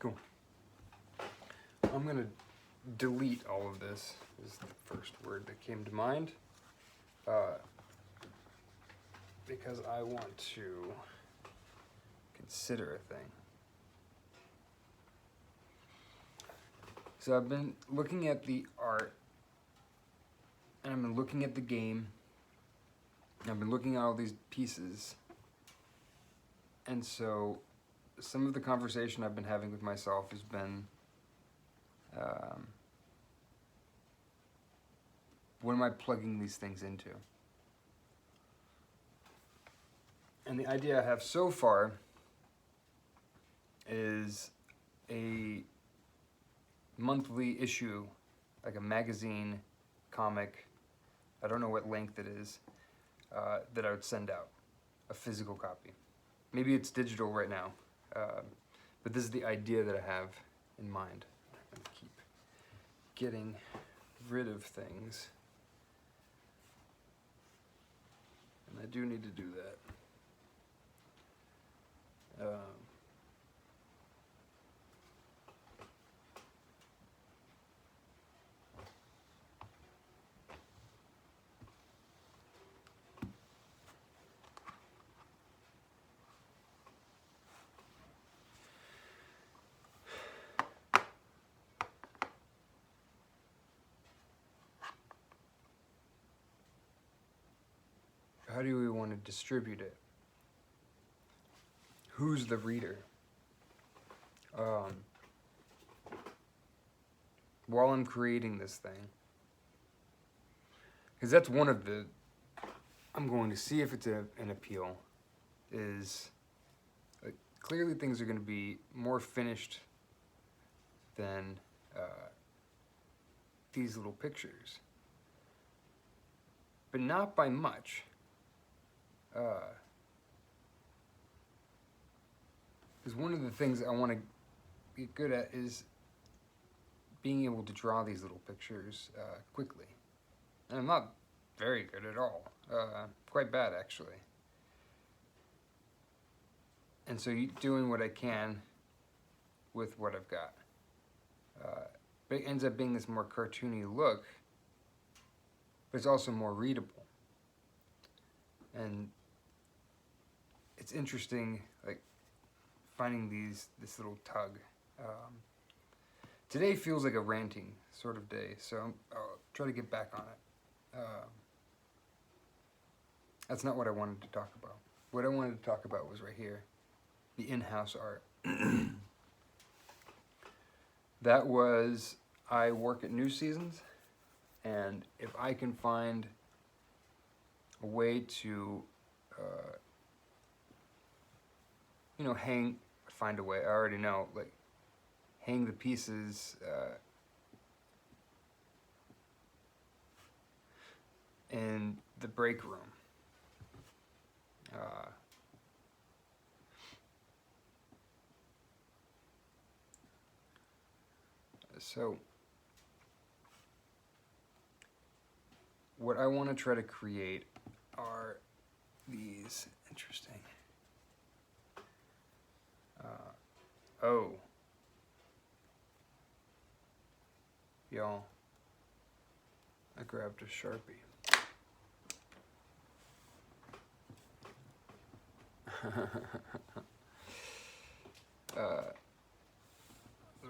Cool. I'm gonna delete all of this, is the first word that came to mind. Because I want to consider a thing. So I've been looking at the art, and I've been looking at the game, and I've been looking at all these pieces, and so some of the conversation I've been having with myself has been, what am I plugging these things into? And the idea I have so far is a monthly issue, like a magazine, comic, I don't know what length it is, that I would send out, a physical copy. Maybe it's digital right now, but this is the idea that I have in mind. I'm gonna keep getting rid of things, and I do need to do that. How do we want to distribute it? Who's the reader? While I'm creating this thing, because that's one of the, I'm going to see if it's an appeal, is clearly things are going to be more finished than these little pictures, but not by much. Because one of the things I want to get good at is being able to draw these little pictures quickly. And I'm not very good at all. Quite bad, actually. And so doing what I can with what I've got. But it ends up being this more cartoony look, but it's also more readable. And it's interesting, like, finding this little tug. Today feels like a ranting sort of day, so I'll try to get back on it. That's not what I wanted to talk about. What I wanted to talk about was right here, the in-house art. That was, I work at New Seasons, and if I can find a way to, find a way, I already know, like, hang the pieces in the break room. So what I want to try to create are these interesting. Y'all, I grabbed a Sharpie.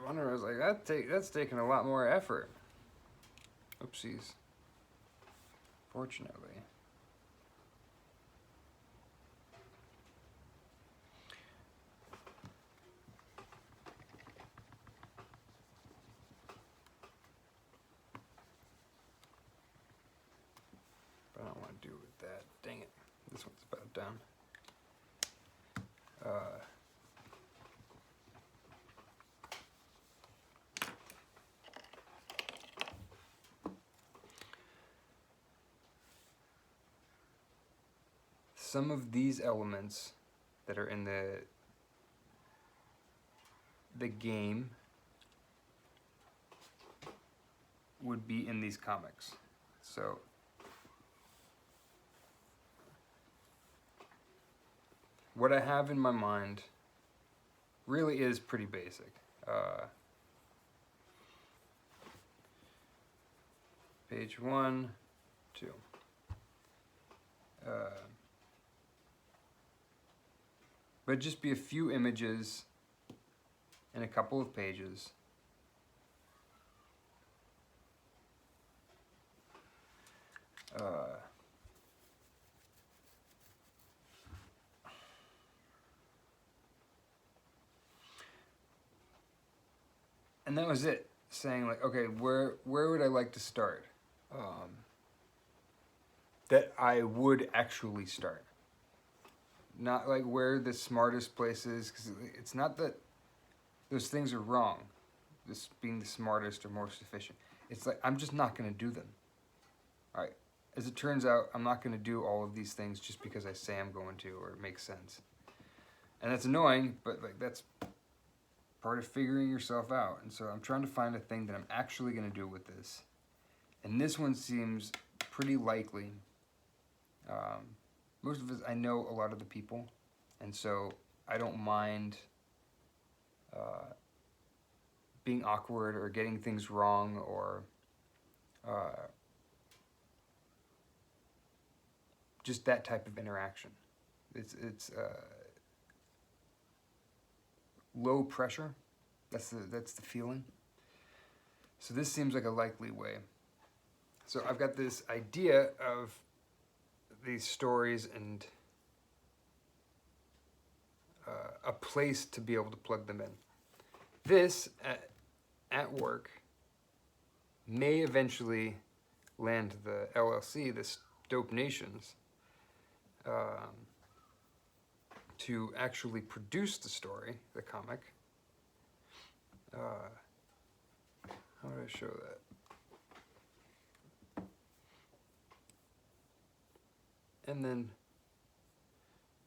I was like, that's taking a lot more effort. Oopsies. Fortunately. But I don't want to do it with that. Dang it. This one's about done. Some of these elements that are in the game would be in these comics. So what I have in my mind really is pretty basic. Page 1, 2. But just be a few images and a couple of pages. And that was it. Saying like, okay, where would I like to start? That I would actually start. Not like where the smartest place is, because it's not that those things are wrong. This being the smartest or most efficient. It's like I'm just not going to do them. All right. As it turns out, I'm not going to do all of these things just because I say I'm going to, or it makes sense. And that's annoying, but like that's part of figuring yourself out. And so I'm trying to find a thing that I'm actually going to do with this. And this one seems pretty likely. Most of us, I know a lot of the people, and so I don't mind being awkward or getting things wrong or just that type of interaction. It's low pressure. That's the feeling. So this seems like a likely way. So I've got this idea of these stories and a place to be able to plug them in. This at work may eventually land the LLC, this Dope Nations, to actually produce the story, the comic. How do I show that? And then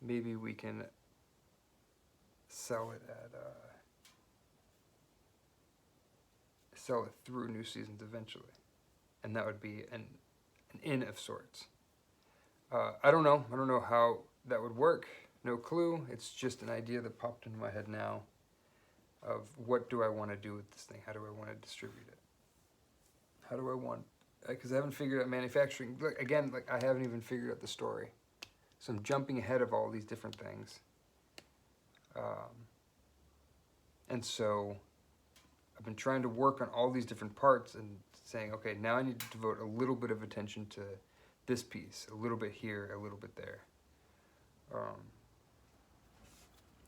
maybe we can sell it through New Seasons eventually, and that would be an in of sorts. I don't know how that would work. No clue. It's just an idea that popped into my head now of what do I want to do with this thing? How do I want to distribute it? How do I want, because I haven't figured out manufacturing. Look, again, like I haven't even figured out the story. So I'm jumping ahead of all these different things. And so I've been trying to work on all these different parts and saying, okay, now I need to devote a little bit of attention to this piece, a little bit here, a little bit there.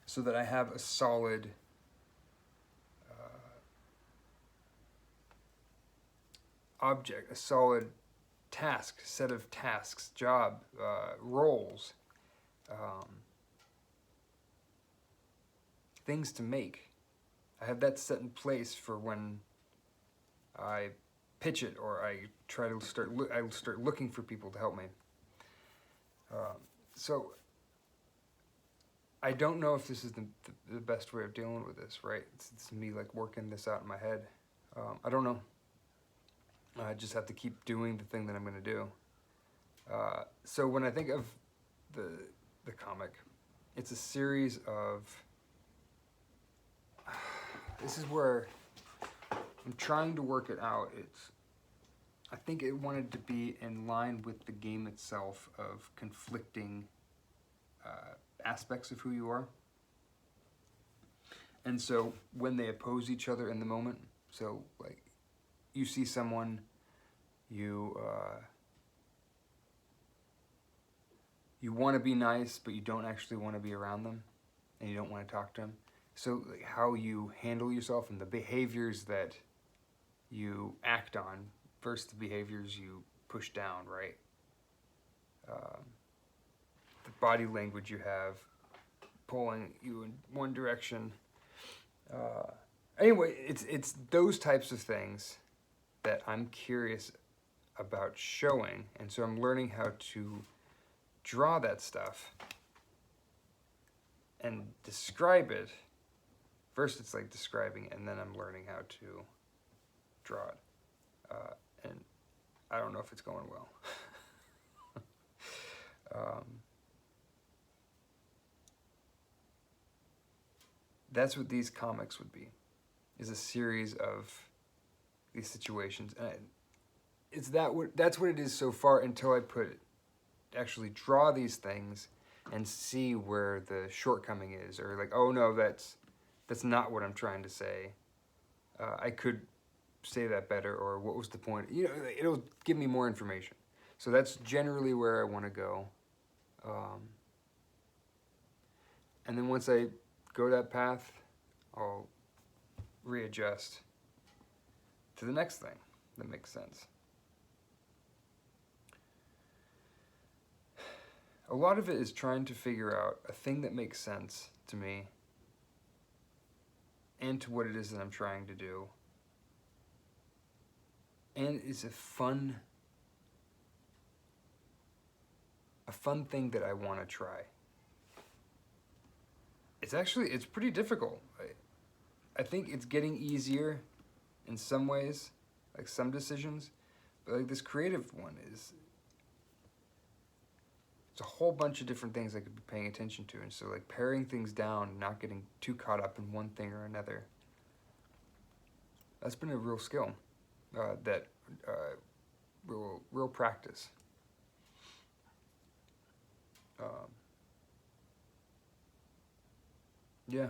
So that I have a solid object, a solid task, set of tasks, job, roles, things to make. I have that set in place for when I pitch it or I try to start looking for people to help me. So I don't know if this is the best way of dealing with this, right? It's me like working this out in my head. I don't know. I just have to keep doing the thing that I'm going to do. So when I think of the comic, it's a series of... This is where I'm trying to work it out. I think it wanted to be in line with the game itself of conflicting aspects of who you are. And so when they oppose each other in the moment, so like you see someone, you want to be nice, but you don't actually want to be around them, and you don't want to talk to them. So like how you handle yourself and the behaviors that you act on versus the behaviors you push down, right? The body language you have pulling you in one direction. Anyway, it's those types of things that I'm curious about showing, and so I'm learning how to draw that stuff and describe it. First it's like describing it, and then I'm learning how to draw it. And I don't know if it's going well. That's what these comics would be. is a series of these situations, and that's what it is so far, until I actually draw these things and see where the shortcoming is, or like, oh no, that's not what I'm trying to say. I could say that better, or what was the point? You know, it'll give me more information. So that's generally where I want to go. And then once I go that path, I'll readjust to the next thing that makes sense. A lot of it is trying to figure out a thing that makes sense to me and to what it is that I'm trying to do. And it's a fun thing that I want to try. It's pretty difficult. I think it's getting easier in some ways, like some decisions, but like this creative one it's a whole bunch of different things I could be paying attention to, and so like paring things down, not getting too caught up in one thing or another. That's been a real skill, real practice. Yeah.